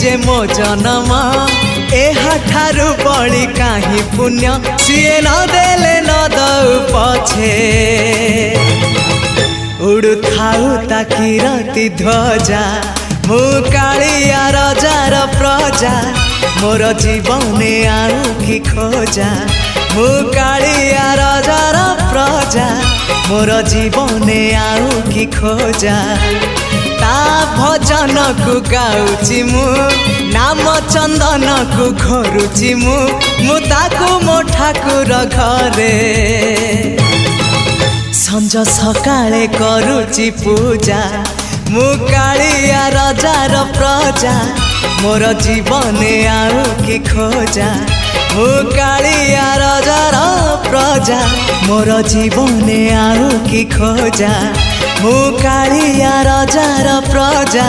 जे मो जन्म एहाठारु बड़ी काहे पुण्य सीए न देले न दउ पछे उड़ु थाउ ताकि रति ध्वजा मु कालिया रजार प्रजा मोर जीवने आउ कि खोजा मु कालिया रजार प्रजा मोर जीवने आउ कि खोजा ता भजन को गाउची मु नाम चंदन को घरुची मु ताकू मो ठाकुर घरे संज सकाळे करुची पूजा मु कालिया रजार प्रजा मोर जीवने आउ कि खोजा मु कालिया रजार प्रजा मोर जीवने आउ कि खोजा मु कालिया रजार प्रजा।